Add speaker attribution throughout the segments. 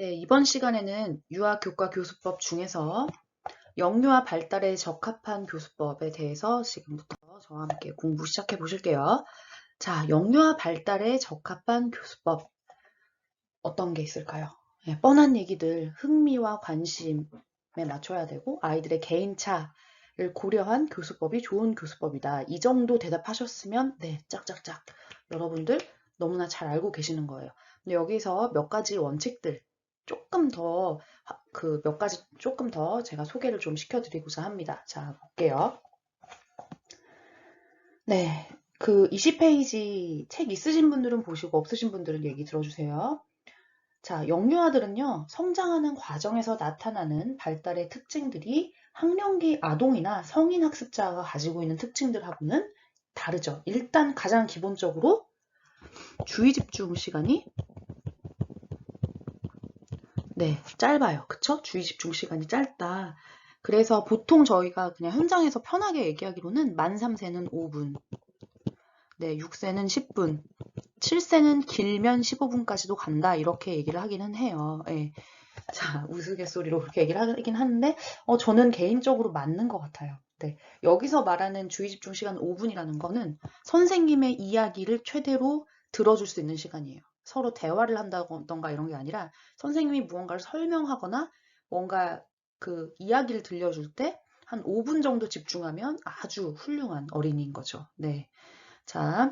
Speaker 1: 네, 이번 시간에는 유아교과교수법 중에서 영유아 발달에 적합한 교수법에 대해서 지금부터 저와 함께 공부 시작해 보실게요. 자, 영유아 발달에 적합한 교수법 어떤 게 있을까요? 네, 뻔한 얘기들, 흥미와 관심에 맞춰야 되고 아이들의 개인차를 고려한 교수법이 좋은 교수법이다. 이 정도 대답하셨으면 네, 짝짝짝. 여러분들 너무나 잘 알고 계시는 거예요. 근데 여기서 몇 가지 원칙들 조금 더 몇 가지 조금 더 제가 소개를 좀 시켜드리고자 합니다. 자, 볼게요. 네, 그 20페이지 책 있으신 분들은 보시고 없으신 분들은 얘기 들어주세요. 자, 영유아들은요, 성장하는 과정에서 나타나는 발달의 특징들이 학령기 아동이나 성인 학습자가 가지고 있는 특징들하고는 다르죠. 일단 가장 기본적으로 주의 집중 시간이 네, 짧아요. 그쵸? 주의 집중 시간이 짧다. 그래서 보통 저희가 그냥 현장에서 편하게 얘기하기로는 만 3세는 5분, 네, 6세는 10분, 7세는 길면 15분까지도 간다. 이렇게 얘기를 하기는 해요. 예. 자, 우스갯소리로 그렇게 얘기를 하긴 하는데, 저는 개인적으로 맞는 것 같아요. 네. 여기서 말하는 주의 집중 시간 5분이라는 거는 선생님의 이야기를 최대로 들어줄 수 있는 시간이에요. 서로 대화를 한다던가 이런 게 아니라 선생님이 무언가를 설명하거나 뭔가 그 이야기를 들려줄 때 한 5분 정도 집중하면 아주 훌륭한 어린이인 거죠. 네. 자,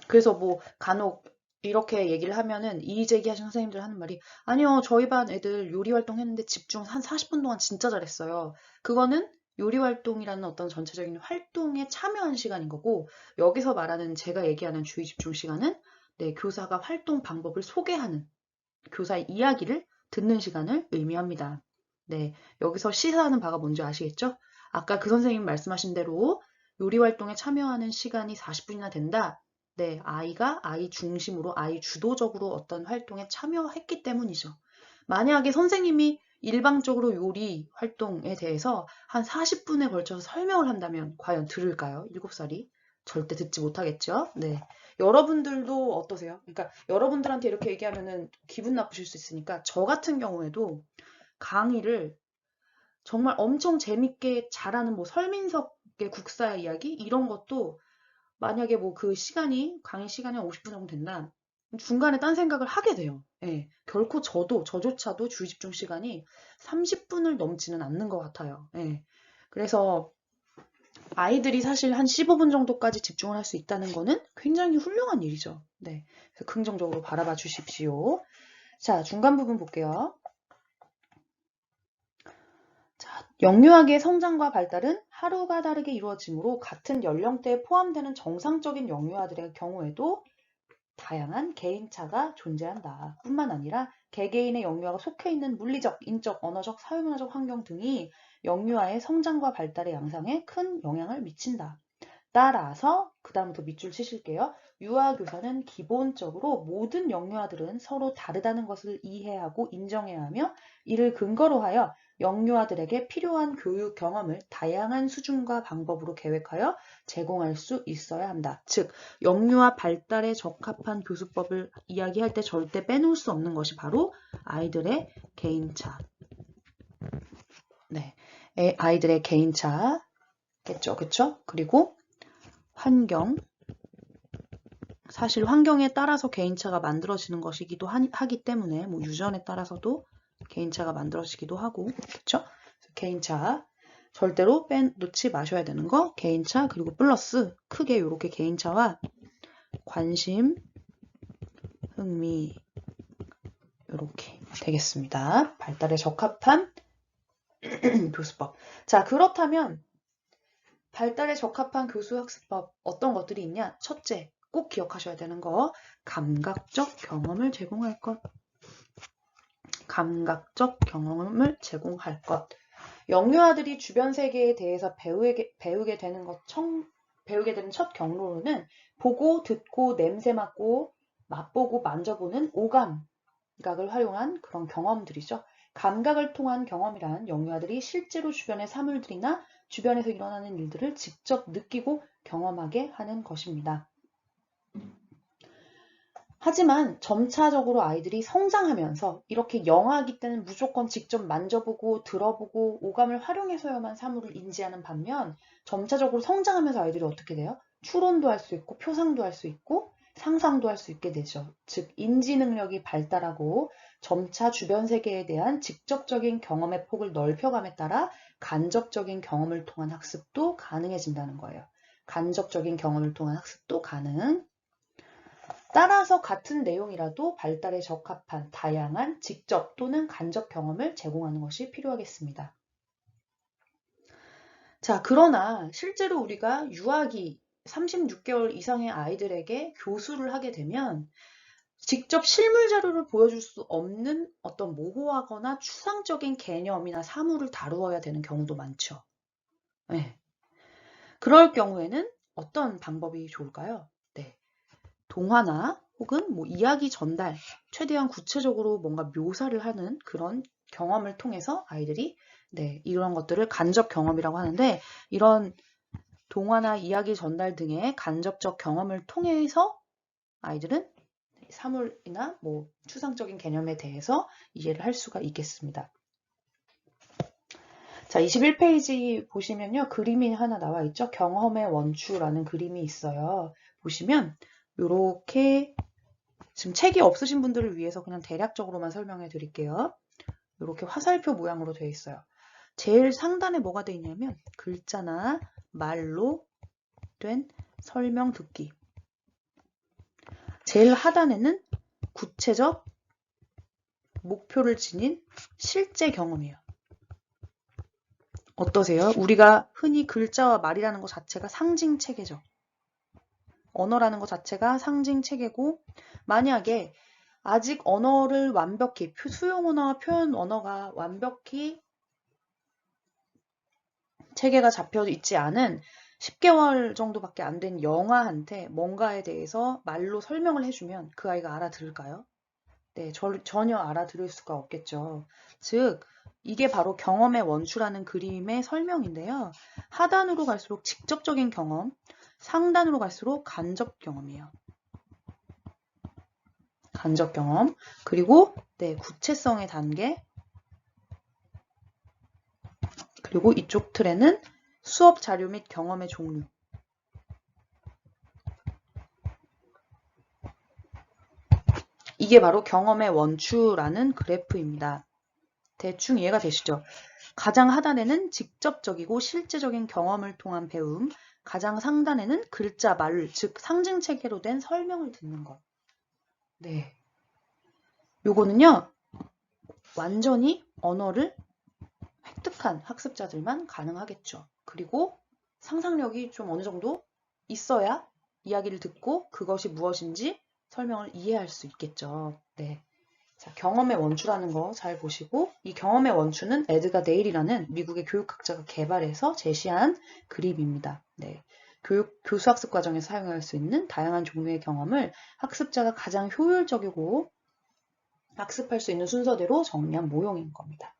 Speaker 1: 그래서 뭐 간혹 이렇게 얘기를 하면은 이의 제기하신 선생님들 하는 말이 아니요, 저희 반 애들 요리 활동했는데 집중 한 40분 동안 진짜 잘했어요. 그거는 요리 활동이라는 어떤 전체적인 활동에 참여한 시간인 거고, 여기서 말하는 제가 얘기하는 주의 집중 시간은 네, 교사가 활동 방법을 소개하는 교사의 이야기를 듣는 시간을 의미합니다. 네, 여기서 시사하는 바가 뭔지 아시겠죠? 아까 그 선생님 말씀하신 대로 요리 활동에 참여하는 시간이 40분이나 된다. 네, 아이가 아이 중심으로 아이 주도적으로 어떤 활동에 참여했기 때문이죠. 만약에 선생님이 일방적으로 요리 활동에 대해서 한 40분에 걸쳐서 설명을 한다면 과연 들을까요? 7살이? 절대 듣지 못하겠죠? 네. 여러분들도 어떠세요? 그러니까 여러분들한테 이렇게 얘기하면은 기분 나쁘실 수 있으니까 저 같은 경우에도 강의를 정말 엄청 재밌게 잘하는 뭐 설민석의 국사 이야기 이런 것도 만약에 뭐 그 시간이 강의 시간이 50분 정도 된다. 중간에 딴 생각을 하게 돼요. 예. 결코 저조차도 주의 집중 시간이 30분을 넘지는 않는 것 같아요. 예. 그래서 아이들이 사실 한 15분 정도까지 집중을 할 수 있다는 거는 굉장히 훌륭한 일이죠. 네. 그래서 긍정적으로 바라봐 주십시오. 자, 중간 부분 볼게요. 자, 영유아기의 성장과 발달은 하루가 다르게 이루어지므로 같은 연령대에 포함되는 정상적인 영유아들의 경우에도 다양한 개인차가 존재한다. 뿐만 아니라 개개인의 영유아가 속해 있는 물리적, 인적, 언어적, 사회문화적 환경 등이 영유아의 성장과 발달의 양상에 큰 영향을 미친다. 따라서 그 다음부터 밑줄 치실게요. 유아교사는 기본적으로 모든 영유아들은 서로 다르다는 것을 이해하고 인정해야 하며 이를 근거로 하여 영유아들에게 필요한 교육 경험을 다양한 수준과 방법으로 계획하여 제공할 수 있어야 한다. 즉, 영유아 발달에 적합한 교수법을 이야기할 때 절대 빼놓을 수 없는 것이 바로 아이들의 개인차. 네, 아이들의 개인차겠죠, 그쵸? 그리고 환경, 사실 환경에 따라서 개인차가 만들어지는 것이기도 하기 때문에 뭐 유전에 따라서도 개인차가 만들어지기도 하고 그렇죠? 개인차 절대로 빼놓지 마셔야 되는 거 개인차 그리고 플러스 크게 이렇게 개인차와 관심, 흥미 이렇게 되겠습니다. 발달에 적합한 교수법. 자, 그렇다면 발달에 적합한 교수학습법 어떤 것들이 있냐? 첫째, 꼭 기억하셔야 되는 거 감각적 경험을 제공할 것. 감각적 경험을 제공할 것. 영유아들이 주변 세계에 대해서 배우게 되는 첫 경로로는 보고, 듣고, 냄새 맡고, 맛보고, 만져보는 오감각을 활용한 그런 경험들이죠. 감각을 통한 경험이란 영유아들이 실제로 주변의 사물들이나 주변에서 일어나는 일들을 직접 느끼고 경험하게 하는 것입니다. 하지만 점차적으로 아이들이 성장하면서 이렇게 영아기 때는 무조건 직접 만져보고 들어보고 오감을 활용해서야만 사물을 인지하는 반면 점차적으로 성장하면서 아이들이 어떻게 돼요? 추론도 할 수 있고 표상도 할 수 있고 상상도 할 수 있게 되죠. 즉 인지 능력이 발달하고 점차 주변 세계에 대한 직접적인 경험의 폭을 넓혀감에 따라 간접적인 경험을 통한 학습도 가능해진다는 거예요. 간접적인 경험을 통한 학습도 가능. 따라서 같은 내용이라도 발달에 적합한 다양한 직접 또는 간접 경험을 제공하는 것이 필요하겠습니다. 자, 그러나 실제로 우리가 유아기 36개월 이상의 아이들에게 교수를 하게 되면 직접 실물 자료를 보여줄 수 없는 어떤 모호하거나 추상적인 개념이나 사물을 다루어야 되는 경우도 많죠. 네. 그럴 경우에는 어떤 방법이 좋을까요? 네. 동화나 혹은 뭐 이야기 전달, 최대한 구체적으로 뭔가 묘사를 하는 그런 경험을 통해서 아이들이 이런 것들을 간접 경험이라고 하는데 이런 동화나 이야기 전달 등의 간접적 경험을 통해서 아이들은 사물이나 뭐 추상적인 개념에 대해서 이해를 할 수가 있겠습니다. 자, 21페이지 보시면요. 그림이 하나 나와 있죠. 경험의 원추라는 그림이 있어요. 보시면 요렇게 지금 책이 없으신 분들을 위해서 그냥 대략적으로만 설명해 드릴게요. 이렇게 화살표 모양으로 되어 있어요. 제일 상단에 뭐가 되어 있냐면 글자나 말로 된 설명 듣기. 제일 하단에는 구체적 목표를 지닌 실제 경험이에요. 어떠세요? 우리가 흔히 글자와 말이라는 것 자체가 상징 체계죠. 언어라는 것 자체가 상징 체계고 만약에 아직 언어를 완벽히 수용 언어와 표현 언어가 완벽히 체계가 잡혀 있지 않은 10개월 정도밖에 안 된 영아한테 뭔가에 대해서 말로 설명을 해주면 그 아이가 알아들을까요? 네, 전혀 알아들을 수가 없겠죠. 즉, 이게 바로 경험의 원추라는 그림의 설명인데요. 하단으로 갈수록 직접적인 경험, 상단으로 갈수록 간접 경험이에요. 간접 경험. 그리고 구체성의 단계. 그리고 이쪽 틀에는 수업 자료 및 경험의 종류. 이게 바로 경험의 원추라는 그래프입니다. 대충 이해가 되시죠? 가장 하단에는 직접적이고 실제적인 경험을 통한 배움, 가장 상단에는 글자, 말, 즉 상징 체계로 된 설명을 듣는 것. 네. 요거는요, 완전히 언어를 획득한 학습자들만 가능하겠죠. 그리고 상상력이 좀 어느 정도 있어야 이야기를 듣고 그것이 무엇인지 설명을 이해할 수 있겠죠. 네. 자, 경험의 원추라는 거 잘 보시고 이 경험의 원추는 에드가 데일이라는 미국의 교육학자가 개발해서 제시한 그림입니다. 네. 교수 학습 과정에서 사용할 수 있는 다양한 종류의 경험을 학습자가 가장 효율적이고 학습할 수 있는 순서대로 정리한 모형인 겁니다.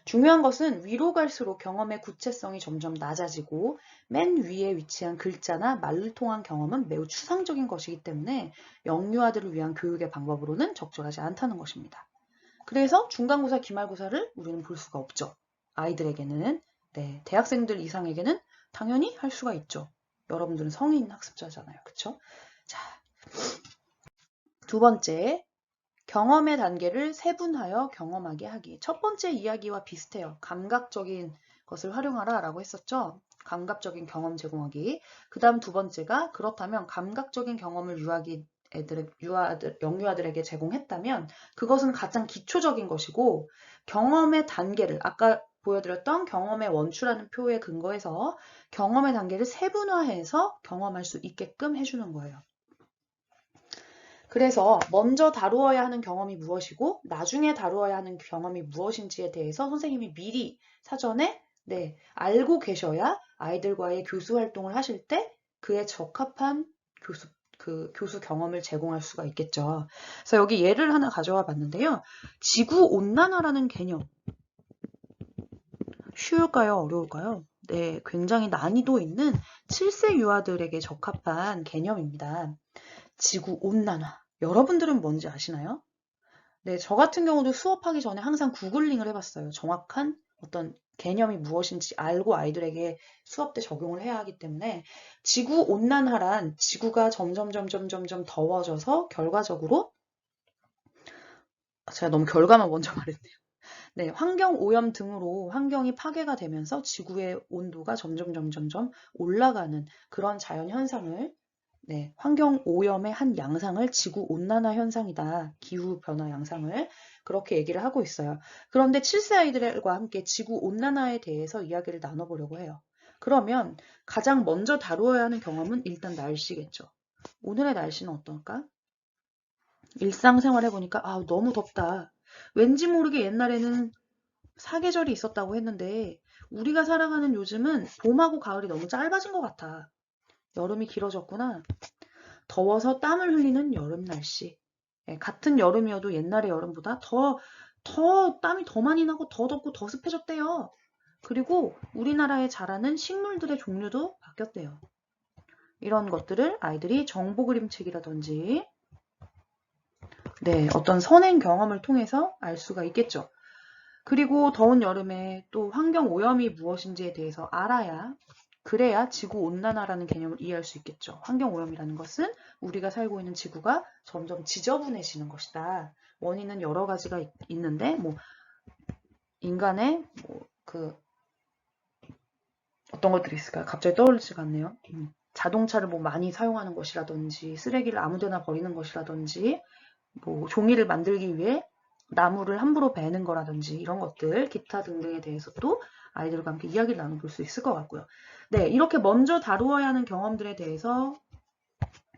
Speaker 1: 중요한 것은 위로 갈수록 경험의 구체성이 점점 낮아지고 맨 위에 위치한 글자나 말을 통한 경험은 매우 추상적인 것이기 때문에 영유아들을 위한 교육의 방법으로는 적절하지 않다는 것입니다. 그래서 중간고사, 기말고사를 우리는 볼 수가 없죠. 아이들에게는, 대학생들 이상에게는 당연히 할 수가 있죠. 여러분들은 성인 학습자잖아요. 그쵸? 자, 두 번째, 경험의 단계를 세분하여 경험하게 하기. 첫 번째 이야기와 비슷해요. 감각적인 것을 활용하라 라고 했었죠. 감각적인 경험 제공하기. 그 다음 두 번째가 그렇다면 감각적인 경험을 영유아들에게 제공했다면 그것은 가장 기초적인 것이고 경험의 단계를 아까 보여드렸던 경험의 원추라는 표에 근거해서 경험의 단계를 세분화해서 경험할 수 있게끔 해주는 거예요. 그래서 먼저 다루어야 하는 경험이 무엇이고 나중에 다루어야 하는 경험이 무엇인지에 대해서 선생님이 미리 사전에 알고 계셔야 아이들과의 교수 활동을 하실 때 그에 적합한 교수 경험을 제공할 수가 있겠죠. 그래서 여기 예를 하나 가져와 봤는데요. 지구온난화라는 개념. 쉬울까요? 어려울까요? 네, 굉장히 난이도 있는 7세 유아들에게 적합한 개념입니다. 지구온난화. 여러분들은 뭔지 아시나요? 네, 저 같은 경우도 수업하기 전에 항상 구글링을 해봤어요. 정확한 어떤 개념이 무엇인지 알고 아이들에게 수업 때 적용을 해야 하기 때문에 지구 온난화란 지구가 점점 더워져서 결과적으로 제가 너무 결과만 먼저 말했네요. 네, 환경 오염 등으로 환경이 파괴가 되면서 지구의 온도가 점점 올라가는 그런 자연 현상을 네, 환경 오염의 한 양상을 지구 온난화 현상이다. 기후 변화 양상을 그렇게 얘기를 하고 있어요. 그런데 7세 아이들과 함께 지구 온난화에 대해서 이야기를 나눠보려고 해요. 그러면 가장 먼저 다루어야 하는 경험은 일단 날씨겠죠. 오늘의 날씨는 어떨까? 일상생활 해보니까 아, 너무 덥다. 왠지 모르게 옛날에는 사계절이 있었다고 했는데 우리가 살아가는 요즘은 봄하고 가을이 너무 짧아진 것 같아. 여름이 길어졌구나. 더워서 땀을 흘리는 여름 날씨. 예, 같은 여름이어도 옛날의 여름보다 더 땀이 더 많이 나고 더 덥고 더 습해졌대요. 그리고 우리나라에 자라는 식물들의 종류도 바뀌었대요. 이런 것들을 아이들이 정보 그림책이라든지 네, 어떤 선행 경험을 통해서 알 수가 있겠죠. 그리고 더운 여름에 또 환경 오염이 무엇인지에 대해서 알아야 그래야 지구 온난화라는 개념을 이해할 수 있겠죠. 환경 오염이라는 것은 우리가 살고 있는 지구가 점점 지저분해지는 것이다. 원인은 여러 가지가 있는데 뭐 인간의 그 어떤 것들이 있을까요? 갑자기 떠오르지가 않네요. 자동차를 뭐 많이 사용하는 것이라든지 쓰레기를 아무데나 버리는 것이라든지 뭐 종이를 만들기 위해 나무를 함부로 베는 거라든지 이런 것들 기타 등등에 대해서도 아이들과 함께 이야기를 나눠볼 수 있을 것 같고요. 네, 이렇게 먼저 다루어야 하는 경험들에 대해서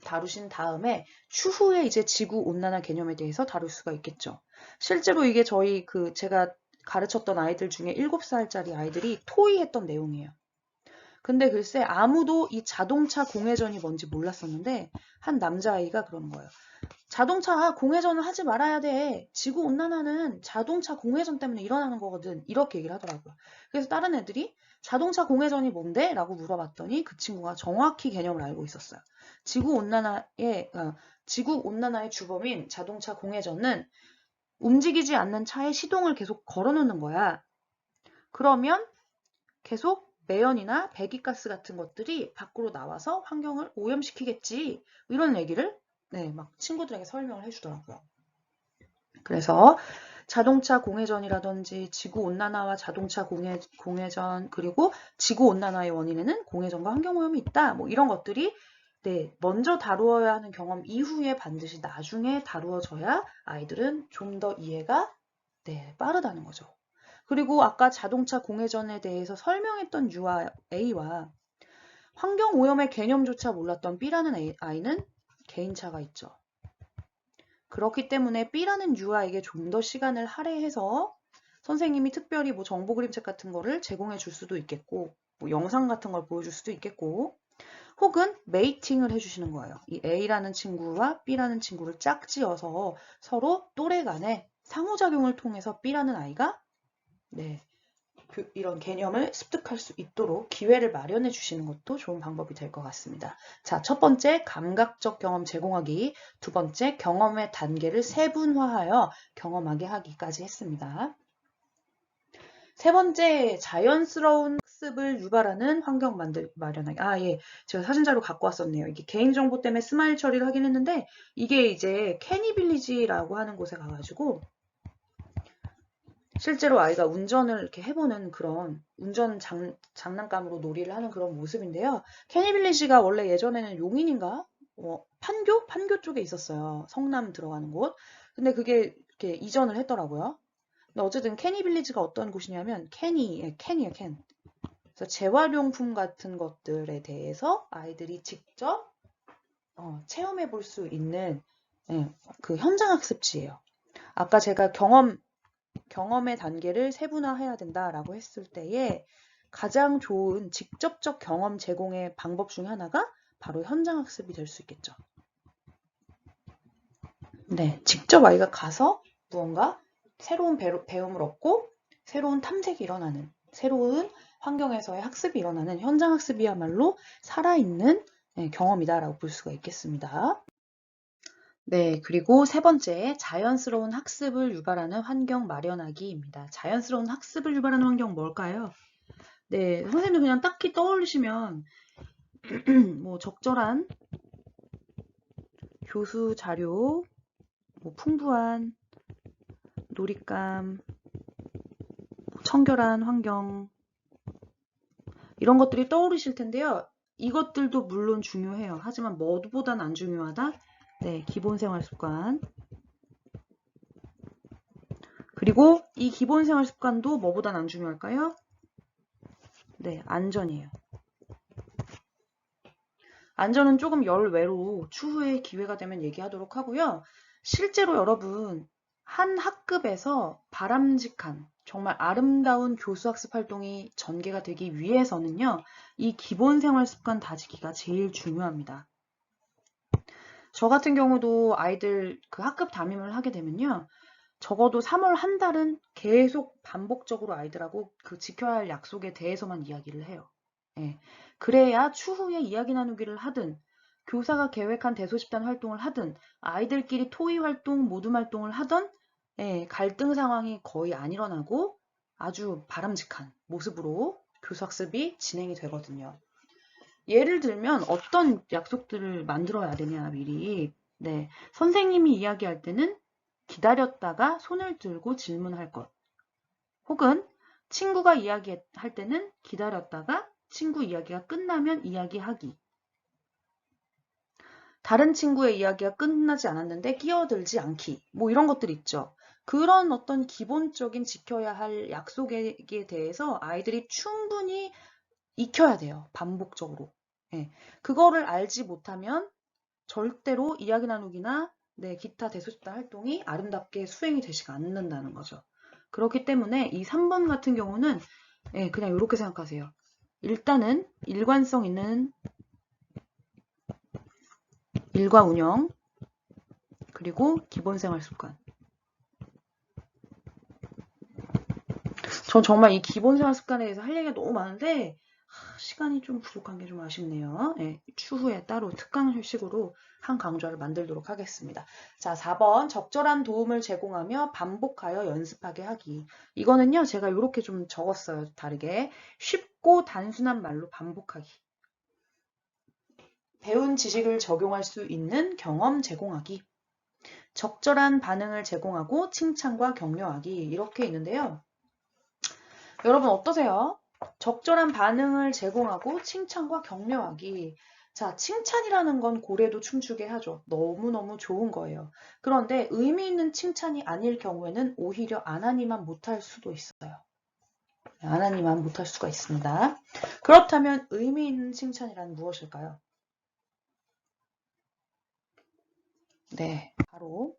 Speaker 1: 다루신 다음에 추후에 이제 지구 온난화 개념에 대해서 다룰 수가 있겠죠. 실제로 이게 저희 제가 가르쳤던 아이들 중에 7살짜리 아이들이 토의했던 내용이에요. 근데 글쎄 아무도 이 자동차 공회전이 뭔지 몰랐었는데 한 남자아이가 그러는 거예요. 자동차 공회전을 하지 말아야 돼. 지구 온난화는 자동차 공회전 때문에 일어나는 거거든. 이렇게 얘기를 하더라고요. 그래서 다른 애들이 자동차 공회전이 뭔데? 라고 물어봤더니 그 친구가 정확히 개념을 알고 있었어요. 지구 온난화의 주범인 자동차 공회전은 움직이지 않는 차에 시동을 계속 걸어놓는 거야. 그러면 계속 매연이나 배기가스 같은 것들이 밖으로 나와서 환경을 오염시키겠지. 이런 얘기를 네, 막 친구들에게 설명을 해주더라고요. 그래서 자동차 공회전이라든지 지구온난화와 자동차 공회전 그리고 지구온난화의 원인에는 공회전과 환경오염이 있다. 뭐 이런 것들이 네, 먼저 다루어야 하는 경험 이후에 반드시 나중에 다루어져야 아이들은 좀 더 이해가 네, 빠르다는 거죠. 그리고 아까 자동차 공회전에 대해서 설명했던 A와 환경오염의 개념조차 몰랐던 B라는 아이는 개인차가 있죠. 그렇기 때문에 B라는 유아에게 좀 더 시간을 할애해서 선생님이 특별히 뭐 정보 그림책 같은 거를 제공해 줄 수도 있겠고, 뭐 영상 같은 걸 보여줄 수도 있겠고, 혹은 메이팅을 해주시는 거예요. 이 A라는 친구와 B라는 친구를 짝지어서 서로 또래 간의 상호작용을 통해서 B라는 아이가 네, 이런 개념을 습득할 수 있도록 기회를 마련해 주시는 것도 좋은 방법이 될 것 같습니다. 자, 첫 번째 감각적 경험 제공하기, 두 번째 경험의 단계를 세분화하여 경험하게 하기까지 했습니다. 세 번째 자연스러운 학습을 유발하는 환경 마련하기. 아, 예. 제가 사진자료 갖고 왔었네요. 이게 개인정보 때문에 스마일 처리를 하긴 했는데 이게 이제 캐니빌리지라고 하는 곳에 가가지고 실제로 아이가 운전을 이렇게 해보는 그런 운전 장난감으로 놀이를 하는 그런 모습인데요. 캐니빌리지가 원래 예전에는 용인인가? 판교 쪽에 있었어요. 성남 들어가는 곳. 근데 그게 이렇게 이전을 했더라고요. 근데 어쨌든 캐니빌리지가 어떤 곳이냐면 캔이에요, 캔. 그래서 재활용품 같은 것들에 대해서 아이들이 직접 체험해 볼 수 있는 그 현장학습지예요. 아까 제가 경험의 단계를 세분화해야 된다라고 했을 때에 가장 좋은 직접적 경험 제공의 방법 중에 하나가 바로 현장학습이 될 수 있겠죠. 네, 직접 아이가 가서 무언가 새로운 배움을 얻고 새로운 탐색이 일어나는 새로운 환경에서의 학습이 일어나는 현장학습이야말로 살아있는 경험이다라고 볼 수가 있겠습니다. 네, 그리고 세 번째, 자연스러운 학습을 유발하는 환경 마련하기입니다. 자연스러운 학습을 유발하는 환경 뭘까요? 네, 선생님도 그냥 딱히 떠올리시면 뭐 적절한 교수 자료, 뭐 풍부한 놀잇감, 청결한 환경 이런 것들이 떠오르실 텐데요. 이것들도 물론 중요해요. 하지만 뭐보단 안 중요하다? 네, 기본 생활 습관. 그리고 이 기본 생활 습관도 뭐보단 안 중요할까요? 네, 안전이에요. 안전은 조금 열외로 추후에 기회가 되면 얘기하도록 하고요. 실제로 여러분 한 학급에서 바람직한 정말 아름다운 교수학습 활동이 전개가 되기 위해서는요. 이 기본 생활 습관 다지기가 제일 중요합니다. 저 같은 경우도 아이들 그 학급 담임을 하게 되면요. 적어도 3월 한 달은 계속 반복적으로 아이들하고 그 지켜야 할 약속에 대해서만 이야기를 해요. 예. 그래야 추후에 이야기 나누기를 하든 교사가 계획한 대소집단 활동을 하든 아이들끼리 토의 활동, 모둠 활동을 하던 예, 갈등 상황이 거의 안 일어나고 아주 바람직한 모습으로 교수학습이 진행이 되거든요. 예를 들면 어떤 약속들을 만들어야 되냐 미리. 네, 선생님이 이야기할 때는 기다렸다가 손을 들고 질문할 것. 혹은 친구가 이야기할 때는 기다렸다가 친구 이야기가 끝나면 이야기하기. 다른 친구의 이야기가 끝나지 않았는데 끼어들지 않기. 뭐 이런 것들 있죠. 그런 어떤 기본적인 지켜야 할 약속에 대해서 아이들이 충분히 익혀야 돼요. 반복적으로. 예. 그거를 알지 못하면 절대로 이야기 나누기나 네, 기타 대소집단 활동이 아름답게 수행이 되지가 않는다는 거죠. 그렇기 때문에 이 3번 같은 경우는 예, 그냥 이렇게 생각하세요. 일단은 일관성 있는 일과 운영 그리고 기본 생활 습관. 전 정말 이 기본 생활 습관에 대해서 할 얘기가 너무 많은데 시간이 좀 부족한 게 좀 아쉽네요. 예, 추후에 따로 특강식으로 한 강좌를 만들도록 하겠습니다. 자, 4번 적절한 도움을 제공하며 반복하여 연습하게 하기. 이거는요, 제가 이렇게 좀 적었어요. 다르게. 쉽고 단순한 말로 반복하기. 배운 지식을 적용할 수 있는 경험 제공하기. 적절한 반응을 제공하고 칭찬과 격려하기. 이렇게 있는데요. 여러분 어떠세요? 적절한 반응을 제공하고 칭찬과 격려하기. 자, 칭찬이라는 건 고래도 춤추게 하죠. 너무너무 좋은 거예요. 그런데 의미 있는 칭찬이 아닐 경우에는 오히려 안 하니만 못할 수도 있어요. 안 하니만 못할 수가 있습니다. 그렇다면 의미 있는 칭찬이란 무엇일까요? 네, 바로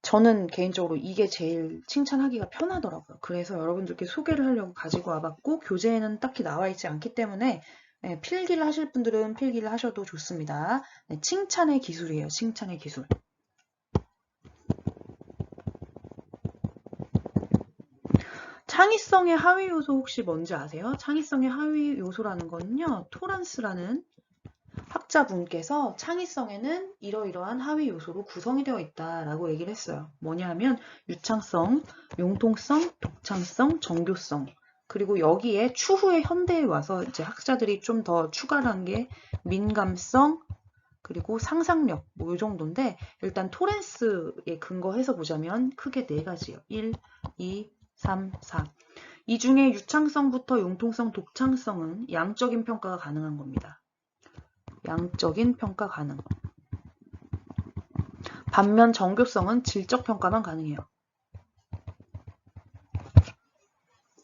Speaker 1: 저는 개인적으로 이게 제일 칭찬하기가 편하더라고요. 그래서 여러분들께 소개를 하려고 가지고 와봤고 교재에는 딱히 나와 있지 않기 때문에 네, 필기를 하실 분들은 필기를 하셔도 좋습니다. 네, 칭찬의 기술이에요. 칭찬의 기술. 창의성의 하위 요소 혹시 뭔지 아세요? 창의성의 하위 요소라는 거는요. 토란스라는 학자분께서 창의성에는 이러이러한 하위 요소로 구성이 되어 있다라고 얘기를 했어요. 뭐냐 하면 유창성, 융통성, 독창성, 정교성. 그리고 여기에 추후에 현대에 와서 이제 학자들이 좀 더 추가를 한 게 민감성, 그리고 상상력, 뭐 이 정도인데 일단 토렌스에 근거해서 보자면 크게 네 가지예요. 1, 2, 3, 4. 이 중에 유창성부터 융통성, 독창성은 양적인 평가가 가능한 겁니다. 양적인 평가 가능. 반면 정교성은 질적 평가만 가능해요.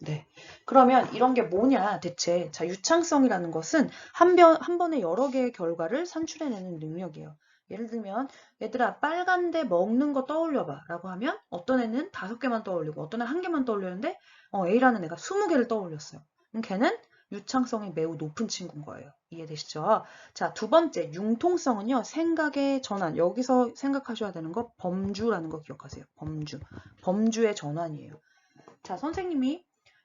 Speaker 1: 네. 그러면 이런 게 뭐냐 대체. 자, 유창성이라는 것은 한 번에 여러 개의 결과를 산출해내는 능력이에요. 예를 들면 얘들아 빨간데 먹는 거 떠올려봐 라고 하면 어떤 애는 5개만 떠올리고 어떤 애는 1개만 떠올리는데 A라는 애가 20개를 떠올렸어요. 그럼 걔는 유창성이 매우 높은 친구인 거예요. 이해되시죠? 자, 두 번째 융통성은요. 생각의 전환. 여기서 생각하셔야 되는 거 범주라는 거 기억하세요. 범주. 범주의 전환이에요. 자, 선생님이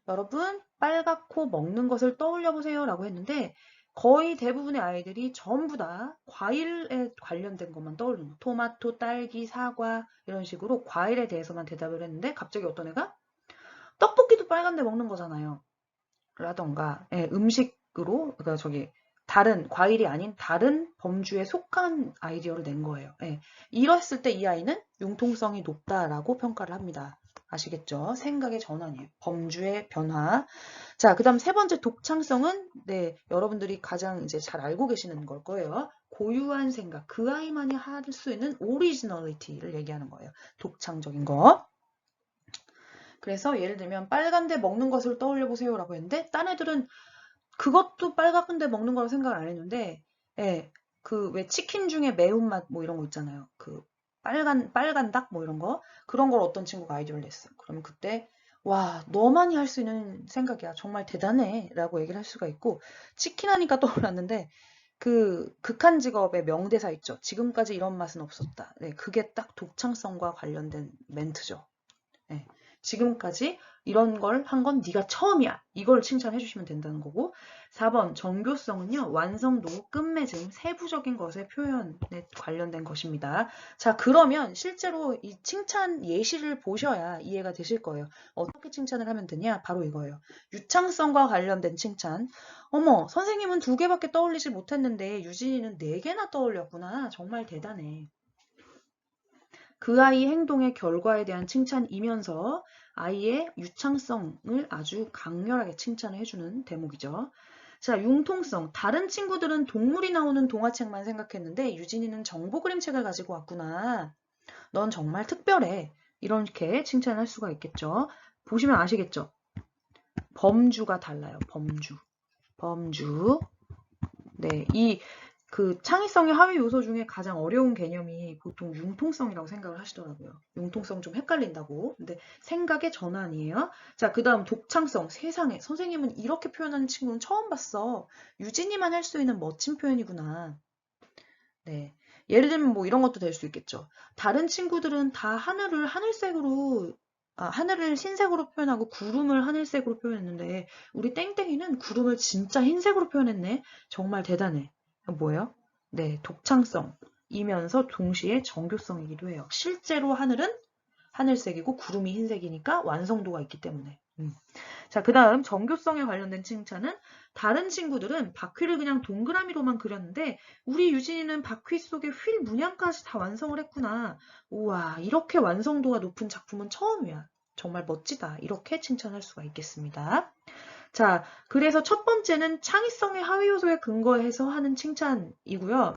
Speaker 1: 여러분 빨갛고 먹는 것을 떠올려 보세요 라고 했는데 거의 대부분의 아이들이 전부 다 과일에 관련된 것만 떠올리는 거. 토마토, 딸기, 사과 이런 식으로 과일에 대해서만 대답을 했는데 갑자기 어떤 애가 떡볶이도 빨간데 먹는 거잖아요. 라던가 음식으로 그러니까 다른 과일이 아닌 다른 범주에 속한 아이디어를 낸 거예요. 이랬을 때 이 아이는 융통성이 높다라고 평가를 합니다. 아시겠죠? 생각의 전환이에요. 범주의 변화. 자, 그다음 세 번째 독창성은 여러분들이 가장 이제 잘 알고 계시는 걸 거예요. 고유한 생각, 그 아이만이 할 수 있는 오리지널리티를 얘기하는 거예요. 독창적인 거. 그래서 예를 들면 빨간데 먹는 것을 떠올려 보세요라고 했는데 딴 애들은 그것도 빨간데 먹는 거라고 생각을 안 했는데 그 왜 치킨 중에 매운맛 뭐 이런 거 있잖아요. 그 빨간 닭 뭐 이런 거 그런 걸 어떤 친구가 아이디어를 냈어. 그러면 그때 와 너만이 할 수 있는 생각이야. 정말 대단해 라고 얘기를 할 수가 있고 치킨 하니까 떠올랐는데 그 극한 직업의 명대사 있죠. 지금까지 이런 맛은 없었다. 그게 딱 독창성과 관련된 멘트죠. 지금까지 이런 걸 한 건 네가 처음이야. 이걸 칭찬해 주시면 된다는 거고 4번 정교성은요. 완성도, 끝맺음, 세부적인 것의 표현에 관련된 것입니다. 자, 그러면 실제로 이 칭찬 예시를 보셔야 이해가 되실 거예요. 어떻게 칭찬을 하면 되냐? 바로 이거예요. 유창성과 관련된 칭찬. 어머, 선생님은 2개밖에 떠올리지 못했는데 유진이는 4개나 떠올렸구나. 정말 대단해. 그 아이 행동의 결과에 대한 칭찬이면서 아이의 유창성을 아주 강렬하게 칭찬을 해주는 대목이죠. 자, 융통성. 다른 친구들은 동물이 나오는 동화책만 생각했는데 유진이는 정보 그림책을 가지고 왔구나. 넌 정말 특별해. 이렇게 칭찬할 수가 있겠죠. 보시면 아시겠죠? 범주가 달라요. 범주. 네, 그 창의성의 하위 요소 중에 가장 어려운 개념이 보통 융통성이라고 생각을 하시더라고요. 융통성 좀 헷갈린다고. 근데 생각의 전환이에요. 자, 그 다음 독창성. 세상에 선생님은 이렇게 표현하는 친구는 처음 봤어. 유진이만 할 수 있는 멋진 표현이구나. 네. 예를 들면 뭐 이런 것도 될 수 있겠죠. 다른 친구들은 다 하늘을 하늘을 흰색으로 표현하고 구름을 하늘색으로 표현했는데 우리 땡땡이는 구름을 진짜 흰색으로 표현했네. 정말 대단해. 뭐예요? 네, 독창성이면서 동시에 정교성이기도 해요. 실제로 하늘은 하늘색이고 구름이 흰색이니까 완성도가 있기 때문에. 자, 그 다음 정교성에 관련된 칭찬은 다른 친구들은 바퀴를 그냥 동그라미로만 그렸는데 우리 유진이는 바퀴 속에 휠 문양까지 다 완성을 했구나. 우와, 이렇게 완성도가 높은 작품은 처음이야. 정말 멋지다. 이렇게 칭찬할 수가 있겠습니다. 자, 그래서 첫 번째는 창의성의 하위 요소에 근거해서 하는 칭찬이고요.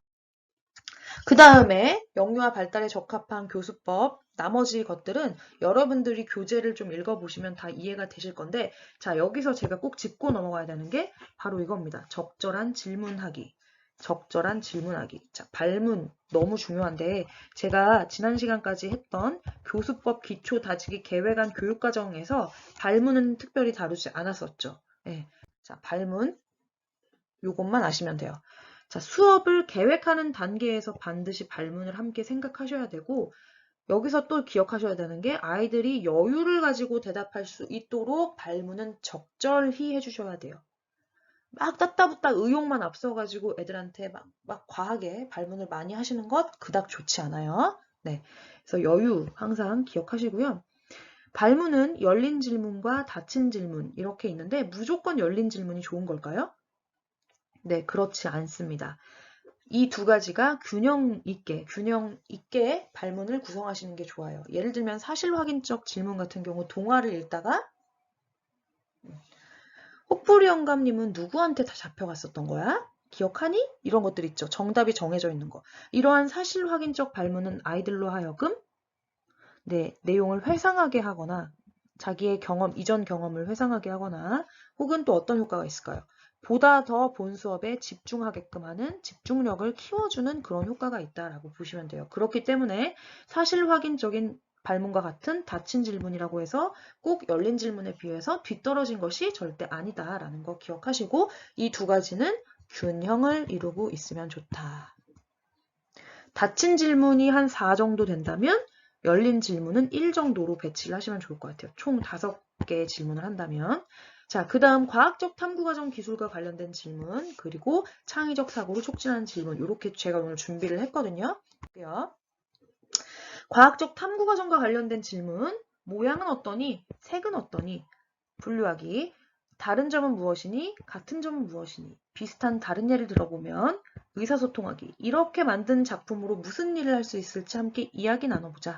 Speaker 1: 그 다음에 영유아 발달에 적합한 교수법, 나머지 것들은 여러분들이 교재를 좀 읽어보시면 다 이해가 되실 건데, 자, 여기서 제가 꼭 짚고 넘어가야 되는 게 바로 이겁니다. 적절한 질문하기. 자, 발문 너무 중요한데, 제가 지난 시간까지 했던 교수법 기초 다지기 계획안 교육과정에서 발문은 특별히 다루지 않았었죠. 자, 발문. 요것만 아시면 돼요. 자, 수업을 계획하는 단계에서 반드시 발문을 함께 생각하셔야 되고 여기서 또 기억하셔야 되는 게 아이들이 여유를 가지고 대답할 수 있도록 발문은 적절히 해주셔야 돼요. 막 따따붙다 의욕만 앞서가지고 애들한테 막 과하게 발문을 많이 하시는 것 그닥 좋지 않아요. 네, 그래서 여유 항상 기억하시고요. 발문은 열린 질문과 닫힌 질문 이렇게 있는데 무조건 열린 질문이 좋은 걸까요? 네, 그렇지 않습니다. 이 2가지가 균형 있게 발문을 구성하시는 게 좋아요. 예를 들면 사실 확인적 질문 같은 경우 동화를 읽다가 혹부리 영감님은 누구한테 다 잡혀갔었던 거야? 기억하니? 이런 것들 있죠. 정답이 정해져 있는 거. 이러한 사실 확인적 발문은 아이들로 하여금 내용을 회상하게 하거나 자기의 이전 경험을 회상하게 하거나 혹은 또 어떤 효과가 있을까요? 보다 더 본 수업에 집중하게끔 하는 집중력을 키워주는 그런 효과가 있다라고 보시면 돼요. 그렇기 때문에 사실 확인적인 발문과 같은 닫힌 질문이라고 해서 꼭 열린 질문에 비해서 뒤떨어진 것이 절대 아니다라는 거 기억하시고 이 2가지는 균형을 이루고 있으면 좋다. 닫힌 질문이 한 4 정도 된다면 열린 질문은 1 정도로 배치를 하시면 좋을 것 같아요. 총 5개의 질문을 한다면 자, 그 다음 과학적 탐구과정 기술과 관련된 질문, 그리고 창의적 사고를 촉진하는 질문, 이렇게 제가 오늘 준비를 했거든요. 볼게요. 과학적 탐구과정과 관련된 질문, 모양은 어떠니? 색은 어떠니? 분류하기. 다른 점은 무엇이니? 같은 점은 무엇이니? 비슷한 다른 예를 들어보면 의사소통하기. 이렇게 만든 작품으로 무슨 일을 할 수 있을지 함께 이야기 나눠보자.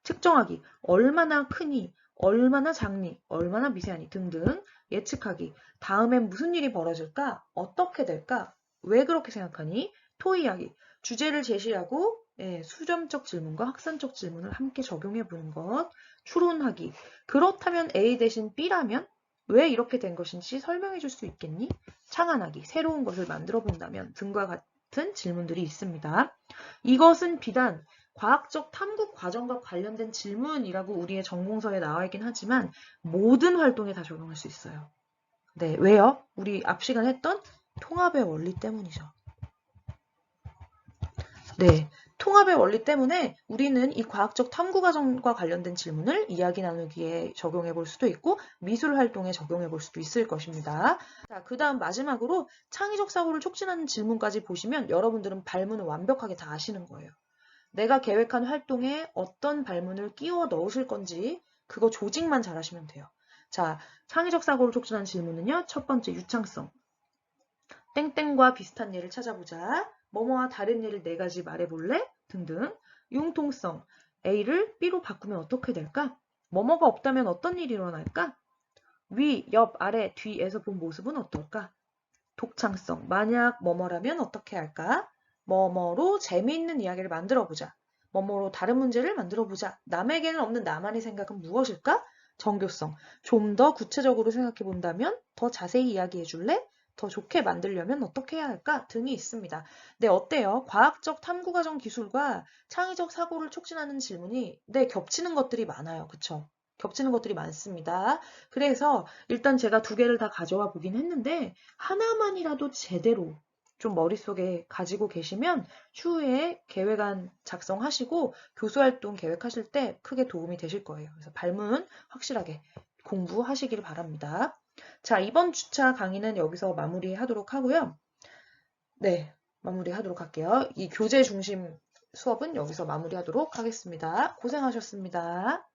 Speaker 1: 측정하기. 얼마나 크니? 얼마나 작니? 얼마나 미세하니? 등등. 예측하기. 다음엔 무슨 일이 벌어질까? 어떻게 될까? 왜 그렇게 생각하니? 토의하기. 주제를 제시하고 수점적 질문과 학산적 질문을 함께 적용해 보는 것. 추론하기. 그렇다면 A 대신 B라면 왜 이렇게 된 것인지 설명해 줄 수 있겠니? 창안하기. 새로운 것을 만들어 본다면 등과 같은 질문들이 있습니다. 이것은 비단 과학적 탐구 과정과 관련된 질문이라고 우리의 전공서에 나와 있긴 하지만 모든 활동에 다 적용할 수 있어요. 네, 왜요? 우리 앞 시간에 했던 통합의 원리 때문이죠. 네, 통합의 원리 때문에 우리는 이 과학적 탐구 과정과 관련된 질문을 이야기 나누기에 적용해 볼 수도 있고 미술 활동에 적용해 볼 수도 있을 것입니다. 자, 그 다음 마지막으로 창의적 사고를 촉진하는 질문까지 보시면 여러분들은 발문을 완벽하게 다 아시는 거예요. 내가 계획한 활동에 어떤 발문을 끼워 넣으실 건지 그거 조직만 잘하시면 돼요. 자, 창의적 사고를 촉진하는 질문은요. 첫 번째, 유창성. 땡땡과 비슷한 예를 찾아보자. 뭐뭐와 다른 예를 4가지 말해볼래? 등등. 융통성. A를 B로 바꾸면 어떻게 될까? 뭐뭐가 없다면 어떤 일이 일어날까? 위, 옆, 아래, 뒤에서 본 모습은 어떨까? 독창성. 만약 뭐뭐라면 어떻게 할까? 뭐뭐로 재미있는 이야기를 만들어보자. 뭐뭐로 다른 문제를 만들어보자. 남에게는 없는 나만의 생각은 무엇일까? 정교성. 좀 더 구체적으로 생각해 본다면 더 자세히 이야기해 줄래? 더 좋게 만들려면 어떻게 해야 할까? 등이 있습니다. 네, 어때요? 과학적 탐구과정 기술과 창의적 사고를 촉진하는 질문이 겹치는 것들이 많아요. 그쵸? 겹치는 것들이 많습니다. 그래서 일단 제가 2개를 다 가져와 보긴 했는데 하나만이라도 제대로 좀 머릿속에 가지고 계시면 추후에 계획안 작성하시고 교수활동 계획하실 때 크게 도움이 되실 거예요. 그래서 발문 확실하게 공부하시길 바랍니다. 자, 이번 주차 강의는 여기서 마무리하도록 하고요. 네, 마무리하도록 할게요. 이 교재 중심 수업은 여기서 마무리하도록 하겠습니다. 고생하셨습니다.